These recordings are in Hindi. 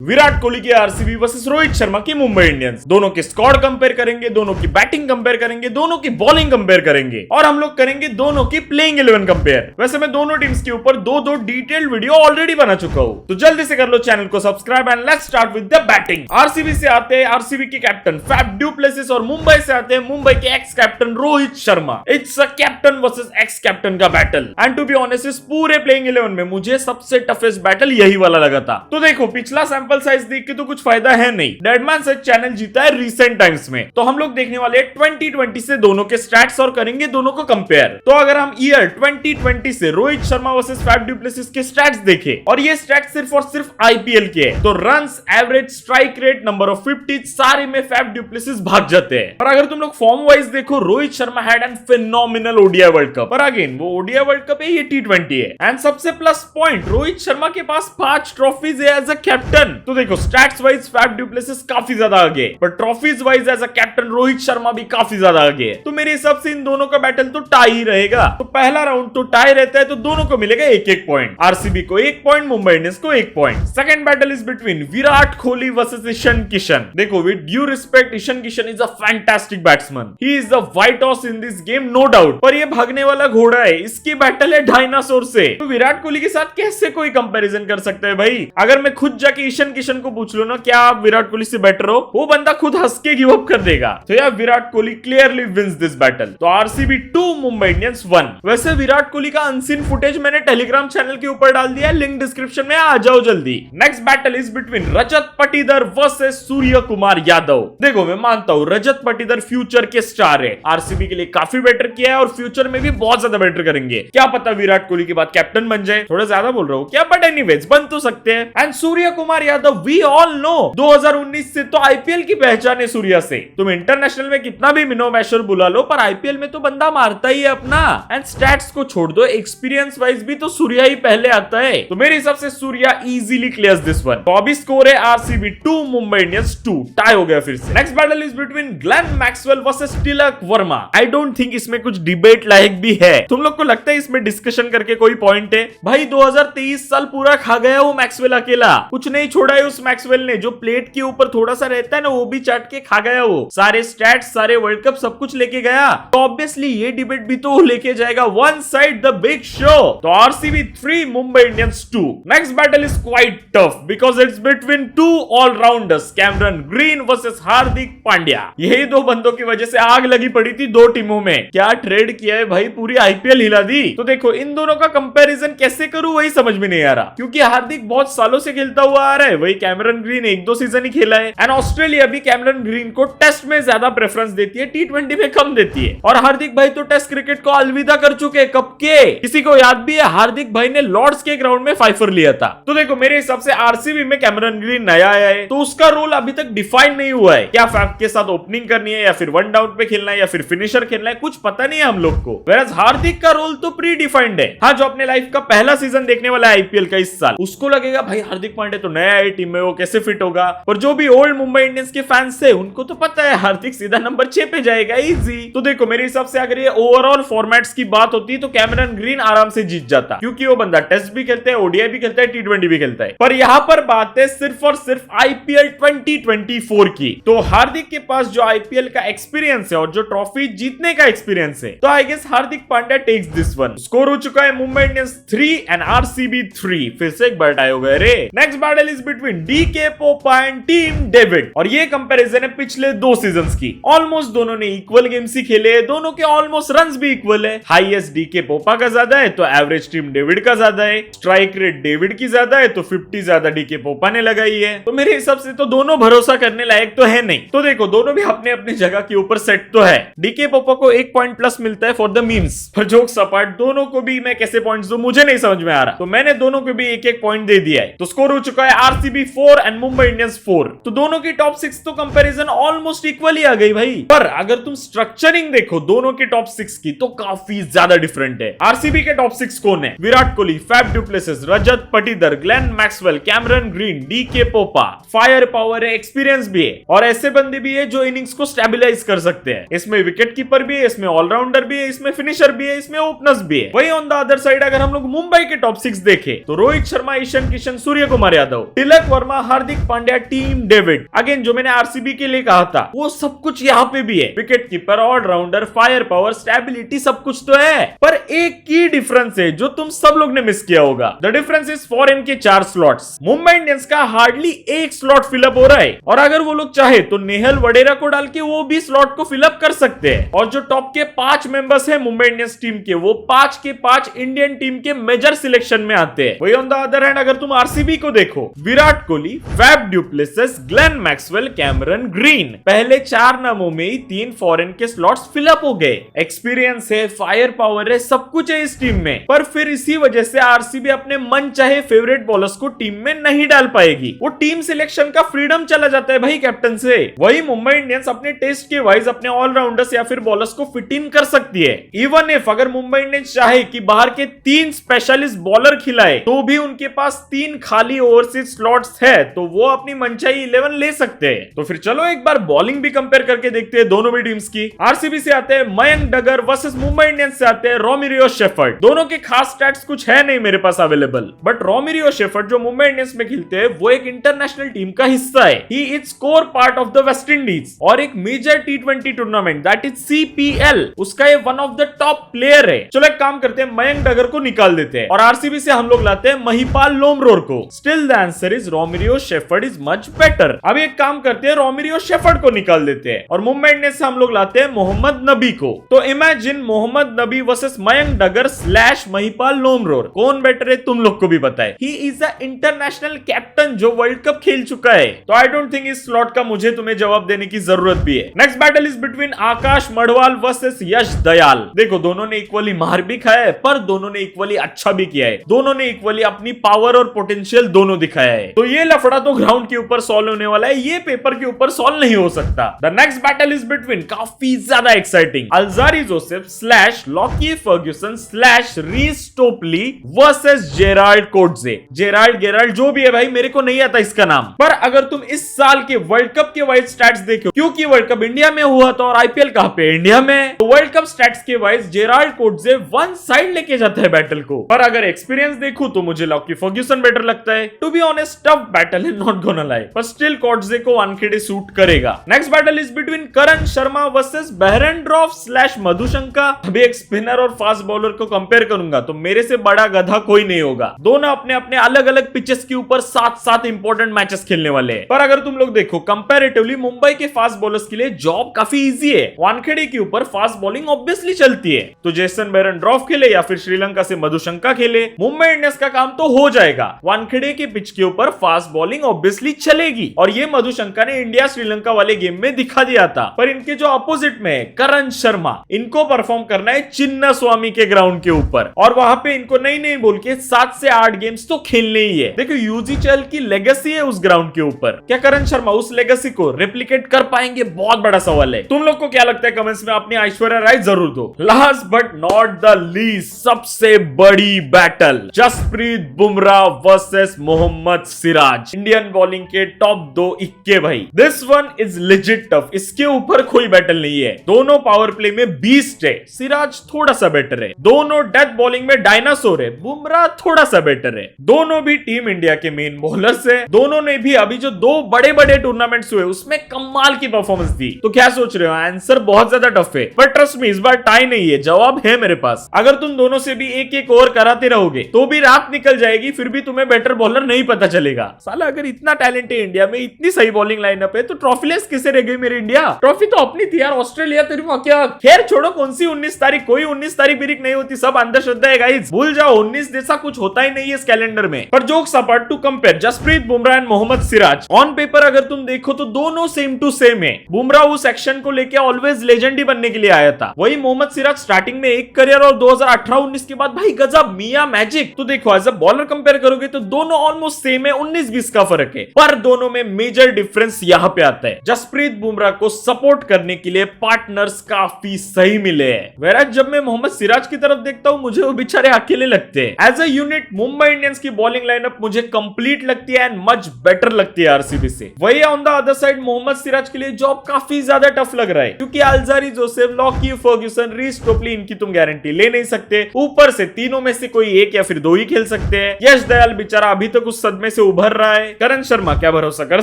विराट कोहली की आरसीबी वर्सेस रोहित शर्मा की मुंबई इंडियंस। दोनों के स्क्वाड कंपेयर करेंगे, दोनों की बैटिंग कंपेयर करेंगे, दोनों की बॉलिंग कंपेयर करेंगे और हम लोग करेंगे दोनों की प्लेइंग 11 कंपेयर। वैसे मैं दोनों टीम्स के ऊपर दो डिटेल्ड वीडियो ऑलरेडी बना चुका हूं, तो जल्दी से कर लो चैनल को subscribe and let's start with the batting. RCB से आते हैं आरसीबी के कैप्टन फैफ डू प्लेसिस और मुंबई से आते हैं मुंबई के ex captain Rohit Sharma. It's a captain versus ex captain का battle and to be honest इस पूरे प्लेइंग 11 में मुझे सबसे टफेस्ट बैटल यही वाला लगा था। तो देखो पिछला सैंपल साइज देख के तो कुछ फायदा है नहीं। डेडमैन सच चैनल जीता है रीसेंट टाइम्स में, तो हम लोग देखने वाले 2020 से दोनों के स्टैट्स और करेंगे दोनों को कंपेयर। तो अगर हम ईयर 2020 से Rohit Sharma versus Faf du Plessis के स्टैट्स देखें और ये स्टैट्स सिर्फ और सिर्फ आईपीएल के हैं, तो runs, average, strike rate, number of 50 सारे में फैफ डू प्लेसिस भाग जाते हैं। और अगर तुम लोग फॉर्म वाइज देखो Rohit Sharma had an phenomenal ODI world cup, पर अगेन वो ओडीआई वर्ल्ड कप है, ये टी20 है। एंड सबसे प्लस पॉइंट रोहित शर्मा के पास 5 ट्रॉफीज है एज अ कैप्टन। तो देखो stats wise Faf du Plessis काफी ज्यादा आगे, पर trophies wise as a captain Rohit Sharma भी काफी ज्यादा आगे है। तो मेरे हिसाब से इन दोनों का बैटल तो टाई ही रहेगा। तो पहला राउंड तो टाई रहता है, तो दोनों को मिलेगा एक एक पॉइंट। आरसीबी को 1 पॉइंट, मुंबई इंडियंस को 1 point. Second battle is between Virat Kohli versus Ishan Kishan. देखो with due respect Ishan Kishan is a fantastic batsman, he is the white horse in this game no doubt, पर ये भागने वाला घोड़ा है। इसकी बैटल है डायनासोर से। तो विराट कोहली के साथ कैसे कोई कंपैरिजन कर सकता है भाई? अगर मैं खुद जाके ईशान किशन को पूछ लो ना क्या आप विराट कोहली से बेटर हो, वो बंदा खुद हंस के गिव अप कर देगा। तो यार Virat Kohli clearly wins this battle. तो आरसीबी 2 मुंबई इंडियंस 1। वैसे विराट कोहली का अनसीन फुटेज मैंने टेलीग्राम चैनल के ऊपर डाल दिया है, लिंक डिस्क्रिप्शन में, आ जाओ जल्दी। Next battle is between Rajat Patidar versus Surya Kumar Yadav. देखो मैं मानता हूं रजत पाटीदार फ्यूचर के स्टार है, आरसीबी के लिए काफी बेटर किया है और फ्यूचर में भी बहुत ज्यादा बेटर करेंगे। क्या पता विराट कोहली के बाद कैप्टन बन जाए, थोड़ा ज्यादा बोल रहा हूं क्या, बट एनीवेज बन तो सकते हैं। And Surya Kumar Yadav we all know 2019 से तो आईपीएल की पहचान है सूर्या से। तुम इंटरनेशनल में कितना भी मिनो मैशर बुला लो, पर आईपीएल में तो बंदा मारता ही है अपना। एंड स्टैट्स को छोड़ दो, एक्सपीरियंस वाइज भी तो सूर्या ही पहले आता है। तो मेरे हिसाब से Surya easily clears this one. तो अभी स्कोर है आरसीबी 2 मुंबई इंडियंस 2, टाई हो गया फिर से। Next battle is between Glenn Maxwell versus Tilak Varma. I don't think इसमें कुछ डिबेट लायक भी है। तुम लोग को लगता है इसमें डिस्कशन करके कोई पॉइंट है? भाई 2023 साल पूरा खा गया वो मैक्सवेल अकेला, कुछ नहीं छोड़ा है उस मैक्सवेल ने। जो प्लेट के ऊपर थोड़ा सा रहता है ना वो भी चाट के खा गया वो। सारे स्टैट्स, सारे वर्ल्ड कप सब कुछ लेके गया। तो ऑब्वियसली ये डिबेट भी तो लेके जाएगा one side the big show. तो RCB 3 Mumbai Indians 2। Next battle is quite tough because it's between 2 allrounders, Cameron Green versus Hardik Pandya. यही दो बंदों की वजह से आग लगी पड़ी थी दो टीमों में। क्या ट्रेड किया है भाई, पूरी आईपीएल हिला दी। तो देखो इन दोनों का कंपैरिजन कैसे करूं वही समझ में नहीं आ रहा, क्योंकि हार्दिक बहुत सालों से खेलता हुआ आ रहा है, वही कैमरन ग्रीन 1-2 सीजन ही खेला है। एंड ऑस्ट्रेलिया भी कैमरन ग्रीन को टेस्ट में ज्यादा प्रेफरेंस देती है, टी20 में कम देती है। और हार्दिक भाई तो टेस्ट क्रिकेट को अलविदा कर चुके हैं कब के। किसी को याद भी है हार्दिक भाई ने लॉर्ड्स के ग्राउंड में फाइफर लिया था। तो देखो मेरे हिसाब से आरसीबी में कैमरन ग्रीन नया आया है, तो उसका रोल अभी तक डिफाइन नहीं हुआ है। क्या फैफ के साथ ओपनिंग करनी है या फिर वन डाउन पे खेलना है या फिर फिनिशर खेलना है, कुछ पता नहीं है हम लोग को। वेरएज हार्दिक का रोल तो प्री डिफाइंड है। हाँ जो अपने लाइफ का पहला सीजन देखने वाला है आईपीएल का इस साल, उसको लगेगा भाई हार्दिक पांड्या तो नया है टीम में, वो कैसे फिट होगा। पर जो भी ओल्ड मुंबई इंडियंस के फैंस है उनको तो पता है हार्दिक सीधा नंबर 6 पे जाएगा इजी। तो देखो मेरे हिसाब से अगर ये ओवरऑल फॉर्मेट्स की बात होती तो कैमरन ग्रीन आराम से जीत जाता, क्योंकि वो बंदा टेस्ट भी खेलता है, ओडीआई भी खेलता है, टी20 भी खेलता है। पर यहाँ पर बात है सिर्फ और सिर्फ आईपीएल 2024 की। तो हार्दिक के पास जो आईपीएल का एक्सपीरियंस है और जो ट्रॉफी जीतने का एक्सपीरियंस है, तो I guess Hardik Pandya takes this one. Score हो चुका है मुंबई इंडियंस 3 एंड आरसीबी 3। फिर से एक बार टाई हो गए रे। Next battle is between DK पोपा एंड टीम डेविड। और ये कंपैरिजन है पिछले 2 सीजन्स की। ऑलमोस्ट दोनों ने इक्वल गेम्स ही खेले, दोनों के ऑलमोस्ट रन्स भी इक्वल है। हाईएस्ट डीके पोपा का ज्यादा है तो एवरेज टीम डेविड का ज्यादा है। स्ट्राइक रेट डेविड की ज्यादा है तो 50 ज्यादा डीके पोपा ने लगाई है। तो मेरे हिसाब से तो दोनों भरोसा करने लायक तो है नहीं। तो देखो दोनों भी अपने अपने जगह के ऊपर सेट तो है। डीके पोपा को 1 पॉइंट प्लस मिलता है फॉर द मीम्स, पर जोक्स अपार्ट दोनों को भी मैं कैसे पॉइंट्स दूं मुझे नहीं समझ में आ रहा। तो मैंने दोनों को भी 1-1 पॉइंट दे दिया है। तो स्कोर हो चुका है आरसीबी 4 एंड मुंबई इंडियंस 4। तो दोनों की टॉप 6 तो कंपैरिजन ऑलमोस्ट इक्वल ही आ गई भाई। पर अगर तुम स्ट्रक्चरिंग देखो दोनों के टॉप 6 की तो काफी ज्यादा डिफरेंट है। आरसीबी के टॉप 6 कौन है? Virat Kohli, Faf du Plessis, Rajat Patidar, Glenn Maxwell, Cameron Green, DK पोपा। फायर पावर है, एक्सपीरियंस भी है और ऐसे बंदे भी है जो इनिंग्स को स्टेबलाइज कर सकते हैं। इसमें विकेट कीपर भी है, इसमें ऑलराउंडर भी है, इसमें फिनिशर भी है, इसमें ओपनर्स भी है। वही ऑन द अदर साइड अगर हम लोग मुंबई के टॉप 6 देखें तो Rohit Sharma, Ishan Kishan, Surya Kumar Yadav, Tilak Varma, Hardik Pandya, team David. Again जो मैंने आरसीबी के लिए कहा था वो सब कुछ यहाँ पे भी है। Wicket keeper, allrounder, fire power, stability सब कुछ तो है, पर एक की डिफरेंस है जो तुम सब लोग ने मिस किया होगा। द डिफरेंस इज फॉरेन के 4 स्लॉट्स। मुंबई इंडियंस का हार्डली एक स्लॉट फिलअप हो रहा है, और अगर वो लोग चाहे तो नेहल वडेरा को डाल के वो भी स्लॉट को फिलअप कर सकते हैं। और जो टॉप के 5 मेंबर्स हैं मुंबई इंडियंस टीम के, वो 5 के 5 इंडियन टीम के मेजर सिलेक्शन में आते हैं। वही ऑन द अदर हैंड अगर तुम आरसीबी को देखो, Virat Kohli, Faf du Plessis, Glenn Maxwell, Cameron Green, पहले 4 नामों में ही 3 फॉरेन के स्लॉट्स फिलअप हो गए। एक्सपीरियंस है, फायर पावर है, सब कुछ है इस टीम में, पर फिर इसी वजह से आरसीबी अपने मन चाहे फेवरेट बॉलर्स को टीम में नहीं डाल पाएगी। वो टीम सिलेक्शन का फ्रीडम चला जाता है भाई कैप्टन से। वही मुंबई इंडियंस अपने टेस्ट के वाइज अपने ऑलराउंडर्स या फिर बॉलर्स को फिट इन कर सकती है। इवन इफ अगर मुंबई इंडियंस चाहे कि बाहर के 3 स्पेशलिस्ट बॉलर खिलाए, तो भी उनके पास 3 खाली ओवरसीज स्लॉट्स है, तो वो अपनी मनचाही 11 ले सकते हैं। तो फिर चलो एक बार बॉलिंग भी कंपेयर करके देखते हैं दोनों भी टीम्स की। आरसीबी से आते हैं मयंक डगर वर्सेस मुंबई इंडियंस से आते हैं रोमिरियो शेफर्ड। दोनों के खास स्टैट्स कुछ है नहीं मेरे पास अवेलेबल, बट रोमिरियो शेफर्ड जो मुंबई इंडियंस में खेलते हैं वो एक इंटरनेशनल टीम का हिस्सा है। He is core part of the West Indies और एक major T20 tournament that is CPL, उसका ये one of the top player है। चलो एक काम करते हैं, मयंक डगर को निकाल देते हैं और आरसीबी से हम लोग लाते हैं महिपाल लोमरोर को। Still the answer is Romario Shepherd is much better. अब एक काम करते हैं, रोमिरियो शेफर्ड को निकाल देते हैं और मुंबई इंडियंस से हम लोग लाते हैं मोहम्मद नबी को। तो इमेजिन मोहम्मद नबी वर्सेस मयंक डगर / महिपाल लोमरोर, कौन बेटर है तुम लोग को भी पता है। He is a international captain जो वर्ल्ड कप खेल चुका है, तो आई डोंट थिंक इस स्लॉट का मुझे तुम्हें जवाब देने की जरूरत भी है। Next battle is between Akash Madhwal versus Yash Dayal. देखो दोनों ने इक्वली मार भी खाया है, पर दोनों ने इक्वली अच्छा भी किया है। दोनों ने इक्वली अपनी पावर और पोटेंशियल दोनों दिखाया है। तो ये लफड़ा तो ग्राउंड के ऊपर सॉल्व होने वाला है, ये पेपर के ऊपर सॉल्व नहीं हो सकता। The next battle is between, काफी ज्यादा exciting, Alzarri Joseph / Lockie Ferguson / Reece Topley versus Gerald Coetzee. Gerald Gerald जो भी है भाई, मेरे को नहीं आता इसका नाम, पर अगर तुम इस साल के वर्ल्ड कप के वाइज स्टैट्स देखो, क्योंकि वर्ल्ड कप इंडिया में हुआ था और आईपीएल कहां पे, इंडिया में, तो वर्ल्ड कप स्टैट्स के वाइज जेराल्ड कोटजे वन साइड लेके जाता है बैटल को। पर अगर एक्सपीरियंस देखूं तो मुझे लॉकी फर्ग्यूसन बेटर लगता है। To be honest tough battle है, नॉट गोना लाई, पर स्टिल कोटजे को वानखेड़े सूट करेगा। Next battle is between Karan Sharma versus Behrendorff / Madushanka. अभी एक स्पिनर और फास्ट बॉलर को कंपेयर करूंगा तो मेरे से बड़ा गधा कोई नहीं होगा। दोनों अपने अपने अलग अलग पिचेस के ऊपर 7 इंपॉर्टेंट मैचेस खेलने वाले हैं। पर अगर तुम लोग देखो कंपैरेटिवली मुंबई के फास्ट बॉलर्स के लिए जॉब काफी इजी है। वानखेड़े के ऊपर फास्ट बॉलिंग ऑब्वियसली चलती है, तो जेसन बेहरेंड्रॉफ खेले या फिर श्रीलंका से मधुशंका खेले, मुंबई इंडियंस का काम तो हो जाएगा। वानखेड़े के पिच के ऊपर फास्ट बॉलिंग ऑब्वियसली चलेगी, और ये मधुशंका ने इंडिया श्रीलंका वाले गेम में दिखा दिया था। पर इनके जो अपोजिट में है करण शर्मा, इनको परफॉर्म करना है चिन्ना स्वामी के ग्राउंड के ऊपर, और वहां पे इनको नहीं बोल के 7 से 8 गेम्स तो खेलने ही है। देखो यूजी चहल की लेगेसी है उस ग्राउंड के ऊपर, क्या करण शर्मा उस लेगेसी को रेप्लिकेट कर पाएंगे, बहुत बड़ा सवाल है। तुम लोग को क्या लगता है कमेंट्स में अपनी ऐश्वर्या राय जरूर दो। Last but not the least, सबसे बड़ी battle, Jasprit Bumrah versus Mohammed Siraj, Indian bowling के टॉप 2 इक्के भाई। This one is legit tough, इसके ऊपर कोई बैटल नहीं है। दोनों पावर प्ले में बीस्ट है, सिराज थोड़ा सा बेटर है। दोनों डेथ बॉलिंग में डायनासोर है, बुमराह थोड़ा सा बेटर है। दोनों भी टीम इंडिया के मेन बॉलर्स है। दोनों ने भी अभी जो 2 बड़े बड़े टूर्नामेंट्स हुए उसमें कमाल की परफॉर्मेंस दी। तो क्या सोच रहे हो, आंसर बहुत ज्यादा टफ है, पर ट्रस्ट मी इस बार टाई नहीं है, जवाब है मेरे पास। अगर तुम दोनों से भी एक ओवर कराते रहोगे तो भी रात निकल जाएगी, फिर भी तुम्हें बेटर बॉलर नहीं पता चलेगा। साला अगर इतना टैलेंट है इंडिया में, इतनी सही बॉलिंग लाइनअप है, तो ट्रॉफीलेस किसे रह गई मेरी इंडिया? ट्रॉफी तो अपनी थी यार, ऑस्ट्रेलिया तेरी क्या। खैर छोड़ो, कौन सी 19 तारीख, कोई 19 तारीख बिरिक नहीं होती, सब अंधश्रद्धा है गाइस, भूल जाओ। 19 जैसा कुछ होता ही नहीं है इस कैलेंडर में। पर jokes apart, to compare Jasprit Bumrah and Mohammed Siraj, on paper अगर तुम देखो तो दोनों सेम टू सेम है। बुमराह उस एक्शन को लेके ऑलवेज लेजेंड ही बनने के लिए आया था, वही मोहम्मद सिराज स्टार्टिंग में एक करियर और 2018-19 के बाद भाई गजब मियां मैजिक। तो देखो एज अ बॉलर कंपेयर करोगे तो दोनों ऑलमोस्ट सेम है, 19-20 का फर्क है, पर दोनों में मेजर डिफरेंस यहां पे आता है। जसप्रीत बुमराह को सपोर्ट करने के लिए पार्टनर्स काफी सही मिले हैं, वैराज जब मैं मोहम्मद सिराज की तरफ देखता हूं मुझे वो बेचारे अकेले लगते हैं। As a unit Mumbai Indians की बॉलिंग लाइनअप मुझे कंप्लीट लगती है एंड मच बेटर लगती है आरसीबी से। वही on the other side Mohammed Siraj के लिए जॉब काफी ज्यादा टफ लग रहा है, क्योंकि अल्जारी जोसेफ, लॉकी फर्ग्यूसन, रीस टोपली, इनकी तुम गारंटी ले नहीं सकते। ऊपर से तीनों में से कोई एक या फिर 2 ही खेल सकते हैं। यश दयाल बेचारा अभी तक उस सदमे से उभर रहा है। करण शर्मा क्या भरोसा कर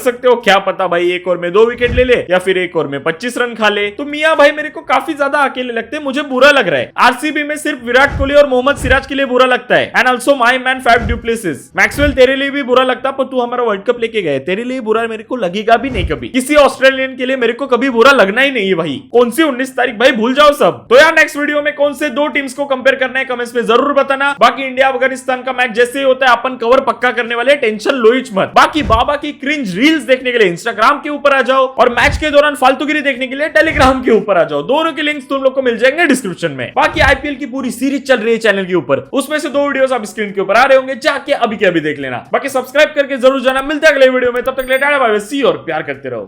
सकते हो, क्या पता भाई एक ओवर में 2 विकेट ले ले या फिर एक ओवर में 25 रन खा ले। तो मियां भाई मेरे को काफी ज्यादा अकेले लगते हैं, मुझे बुरा लग रहा है। आरसीबी में सिर्फ विराट कोहली और मोहम्मद सिराज के लिए बुरा लगता है, and also my man Faf du Plessis. Maxwell तेरे लिए भी बुरा लगता, पर तू हमारा वर्ल्ड कप लेके गए, तेरे लिए बुरा मेरे को लगेगा भी नहीं कभी। किसी ऑस्ट्रेलियन के लिए मेरे को कभी बुरा लगना ही नहीं है भाई। कौन सी 19 तारीख भाई, भूल जाओ सब। तो यार नेक्स्ट वीडियो में कौन से 2 टीम्स को कंपेयर करना है कमेंट्स में जरूर बताना। बाकी इंडिया अफगानिस्तान का मैच जैसे ही होता है अपन कवर पक्का करने वाले, टेंशन लो ही मत। बाकी बाबा की क्रिंज रील्स देखने के लिए इंस्टाग्राम के ऊपर आ जाओ, और मैच के दौरान फालतूगिरी देखने के लिए टेलीग्राम के ऊपर आ जाओ। दोनों के लिंक्स तुम लोग को मिल जाएंगे डिस्क्रिप्शन में। बाकी आईपीएल की पूरी सीरीज चल रही है चैनल के ऊपर, उसमें से 2 वीडियोस आप स्क्रीन के ऊपर आ रहे होंगे, जाके अभी के अभी देख लेना। बाकी सब्सक्राइब करके जरूर जाना। मिलते हैं अगले वीडियो में, तब तक लेटा बाय बाय, सी और प्यार करते रहो।